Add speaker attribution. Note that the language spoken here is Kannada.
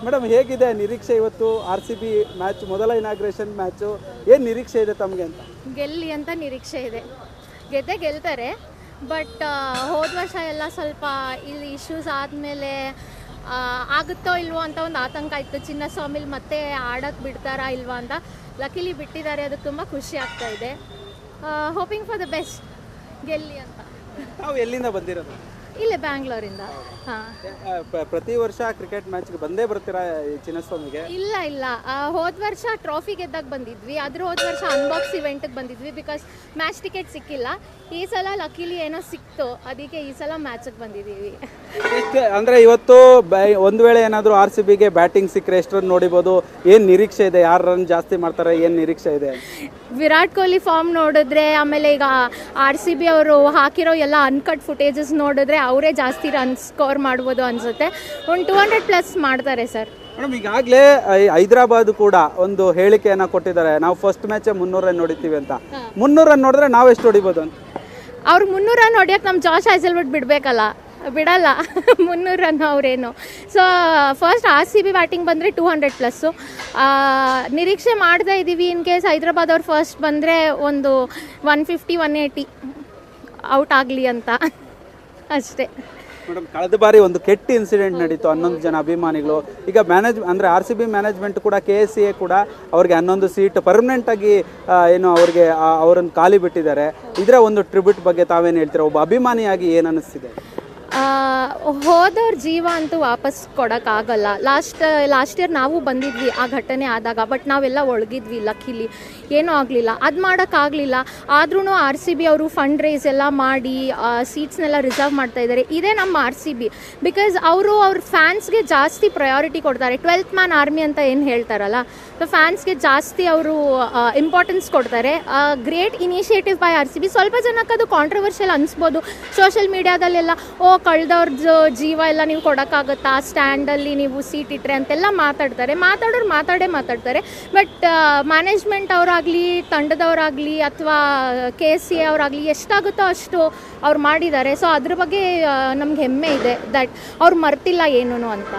Speaker 1: ಮೇಡಮ್ ಹೇಗಿದೆ ನಿರೀಕ್ಷೆ ಇವತ್ತು RCB ಮ್ಯಾಚ್ ಮೊದಲ ಇನಾಗ್ರೇಷನ್ ಮ್ಯಾಚು ಏನು ನಿರೀಕ್ಷೆ ಇದೆ ತಮಗೆ ಅಂತ?
Speaker 2: ಗೆಲ್ಲಿ ಅಂತ ನಿರೀಕ್ಷೆ ಇದೆ. ಗೆಲ್ತಾರೆ. ಬಟ್ ಹೋದ ವರ್ಷ ಎಲ್ಲ ಸ್ವಲ್ಪ ಇಲ್ಲಿ ಇಶ್ಯೂಸ್ ಆದಮೇಲೆ ಆಗುತ್ತೋ ಇಲ್ವೋ ಅಂತ ಒಂದು ಆತಂಕ ಇತ್ತು. ಚಿನ್ನಸ್ವಾಮಿಲಿ ಮತ್ತೆ ಆಡೋಕ್ಕೆ ಬಿಡ್ತಾರಾ ಇಲ್ವಾ ಅಂತ. ಲಕಿಲಿ ಬಿಟ್ಟಿದ್ದಾರೆ, ಅದು ತುಂಬ ಖುಷಿ ಆಗ್ತಾ ಇದೆ. ಹೋಪಿಂಗ್ ಫಾರ್ ದ ಬೆಸ್ಟ್, ಗೆಲ್ಲಿ ಅಂತ.
Speaker 1: ನಾವು ಎಲ್ಲಿಂದ ಬಂದಿರೋದು?
Speaker 2: ಇಲ್ಲೇ ಬ್ಯಾಂಗ್ಳೂರಿಂದ. ಹಾಂ,
Speaker 1: ಪ್ರತಿ ವರ್ಷ ಕ್ರಿಕೆಟ್ ಮ್ಯಾಚ್ಗೆ ಬಂದೇ ಬರ್ತೀರಾ ಈ ಚಿನ್ನಸ್ವಾಮಿಗೆ?
Speaker 2: ಇಲ್ಲ ಹೋದ ವರ್ಷ ಟ್ರಾಫಿ ಗೆದ್ದಾಗ ಬಂದಿದ್ವಿ. ಹೋದ ವರ್ಷ ಅನ್ಬಾಕ್ಸ್ ಇವೆಂಟಿಗೆ ಬಂದಿದ್ವಿ ಬಿಕಾಸ್ ಮ್ಯಾಚ್ ಟಿಕೆಟ್ ಸಿಕ್ಕಿಲ್ಲ. ಈ ಸಲ ಲಕಿಲಿ ಏನೋ ಸಿಕ್ತು, ಅದಕ್ಕೆ ಈ ಸಲ ಮ್ಯಾಚಿಗೆ ಬಂದಿದ್ದೀವಿ.
Speaker 1: ಅಂದರೆ ಇವತ್ತು ಒಂದು ವೇಳೆ ಏನಾದರೂ RCBಗೆ ಬ್ಯಾಟಿಂಗ್ ಸಿಕ್ಕರೆ ಎಷ್ಟು ರನ್ ನೋಡಿಬೋದು? ಏನು ನಿರೀಕ್ಷೆ ಇದೆ? ಯಾರು ರನ್ ಜಾಸ್ತಿ ಮಾಡ್ತಾರೆ? ಏನು ನಿರೀಕ್ಷೆ ಇದೆ?
Speaker 2: ವಿರಾಟ್ ಕೊಹ್ಲಿ ಫಾರ್ಮ್ ನೋಡಿದ್ರೆ, ಆಮೇಲೆ ಈಗ RCB ಅವರು ಹಾಕಿರೋ ಎಲ್ಲ ಅನ್ಕಟ್ ಫುಟೇಜಸ್ ನೋಡಿದ್ರೆ ಅವರೇ ಜಾಸ್ತಿ ರನ್ ಸ್ಕೋರ್ ಮಾಡ್ಬೋದು ಅನಿಸುತ್ತೆ. ಒಂದು 200+ ಮಾಡ್ತಾರೆ ಸರ್.
Speaker 1: ಮೇಡಮ್, ಈಗಾಗಲೇ ಹೈದರಾಬಾದ್ ಕೂಡ ಒಂದು ಹೇಳಿಕೆಯನ್ನು ಕೊಟ್ಟಿದ್ದಾರೆ, ನಾವು ಫಸ್ಟ್ ಮ್ಯಾಚೇ 300 ರನ್ ಹೊಡಿತೀವಿ ಅಂತ. 300 ರನ್ ನೋಡಿದ್ರೆ ನಾವು ಎಷ್ಟು ಹೊಡಿಬೋದು ಅಂತ?
Speaker 2: ಅವ್ರಿಗೆ 300 ರನ್ ಹೊಡಿಯೋಕೆ ನಮ್ಮ ಜಾಶ್ ಹ್ಯಾಸಲ್ವುಡ್ ಬಿಡಲ್ಲ 300 ರನ್ ಅವರೇನು. ಸೊ ಫಸ್ಟ್ RCB ಬ್ಯಾಟಿಂಗ್ ಬಂದರೆ 200+. ನಿರೀಕ್ಷೆ ಮಾಡ್ತಾ ಇದ್ದೀವಿ. ಇನ್ ಕೇಸ್ ಹೈದರಾಬಾದ್ ಅವ್ರು ಫಸ್ಟ್ ಬಂದರೆ ಒಂದು 150-180 ಔಟ್ ಆಗಲಿ ಅಂತ ಅಷ್ಟೇ.
Speaker 1: ಮೇಡಮ್, ಕಳೆದ ಬಾರಿ ಒಂದು ಕೆಟ್ಟ ಇನ್ಸಿಡೆಂಟ್ ನಡೀತು. 11 ಜನ ಅಭಿಮಾನಿಗಳು ಈಗ ಅಂದರೆ RCB ಮ್ಯಾನೇಜ್ಮೆಂಟ್ ಕೂಡ KSCA ಕೂಡ ಅವ್ರಿಗೆ 11 ಸೀಟ್ ಪರ್ಮನೆಂಟಾಗಿ ಏನು ಅವ್ರಿಗೆ ಅವರನ್ನು ಖಾಲಿ ಬಿಟ್ಟಿದ್ದಾರೆ. ಇದರ ಒಂದು ಟ್ರಿಬ್ಯೂಟ್ ಬಗ್ಗೆ ತಾವೇನು ಹೇಳ್ತೀರಾ? ಒಬ್ಬ ಅಭಿಮಾನಿಯಾಗಿ ಏನು ಅನ್ನಿಸ್ತಿದೆ?
Speaker 2: ಹೋದವ್ರ ಜೀವ ಅಂತೂ ವಾಪಸ್ ಕೊಡೋಕ್ಕಾಗಲ್ಲ. ಲಾಸ್ಟ್ ಇಯರ್ ನಾವು ಬಂದಿದ್ವಿ ಆ ಘಟನೆ ಆದಾಗ. ಬಟ್ ನಾವೆಲ್ಲ ಒಳಗಿದ್ವಿ, ಲಕ್ಕಿಲಿ ಏನೂ ಆಗಲಿಲ್ಲ. ಅದು ಮಾಡೋಕ್ಕಾಗಲಿಲ್ಲ. ಆದ್ರೂ RCB ಅವರು ಫಂಡ್ ರೈಸ್ ಎಲ್ಲ ಮಾಡಿ ಸೀಟ್ಸ್ನೆಲ್ಲ ರಿಸರ್ವ್ ಮಾಡ್ತಾ ಇದ್ದಾರೆ. ಇದೇ ನಮ್ಮ RCB. ಬಿಕಾಸ್ ಅವರು ಅವ್ರ ಫ್ಯಾನ್ಸ್ಗೆ ಜಾಸ್ತಿ ಪ್ರಯಾರಿಟಿ ಕೊಡ್ತಾರೆ. 12th ಮ್ಯಾನ್ ಆರ್ಮಿ ಅಂತ ಏನು ಹೇಳ್ತಾರಲ್ಲ, ಸೊ ಫ್ಯಾನ್ಸ್ಗೆ ಜಾಸ್ತಿ ಅವರು ಇಂಪಾರ್ಟೆನ್ಸ್ ಕೊಡ್ತಾರೆ. Great initiative by RCB. ಸ್ವಲ್ಪ ಜನಕ್ಕೆ ಅದು ಕಾಂಟ್ರವರ್ಷಿಯಲ್ ಅನಿಸ್ಬೋದು ಸೋಷಿಯಲ್ ಮೀಡಿಯಾದಲ್ಲೆಲ್ಲ. ಕಳೆದವ್ರದ್ದು ಜೀವ ಎಲ್ಲ ನೀವು ಕೊಡೋಕ್ಕಾಗುತ್ತಾ, ಸ್ಟ್ಯಾಂಡಲ್ಲಿ ನೀವು ಸೀಟ್ ಇಟ್ಟರೆ ಅಂತೆಲ್ಲ ಮಾತಾಡೋರು ಮಾತಾಡ್ತಾರೆ. ಬಟ್ ಮ್ಯಾನೇಜ್ಮೆಂಟ್ ಅವರಾಗಲಿ, ತಂಡದವರಾಗಲಿ, ಅಥವಾ KSCA ಅವರಾಗಲಿ ಎಷ್ಟಾಗುತ್ತೋ ಅಷ್ಟು ಅವ್ರು ಮಾಡಿದ್ದಾರೆ. ಸೊ ಅದ್ರ ಬಗ್ಗೆ ನಮ್ಗೆ ಹೆಮ್ಮೆ ಇದೆ ದಟ್ ಅವ್ರು ಮರ್ತಿಲ್ಲ ಏನೂ ಅಂತ.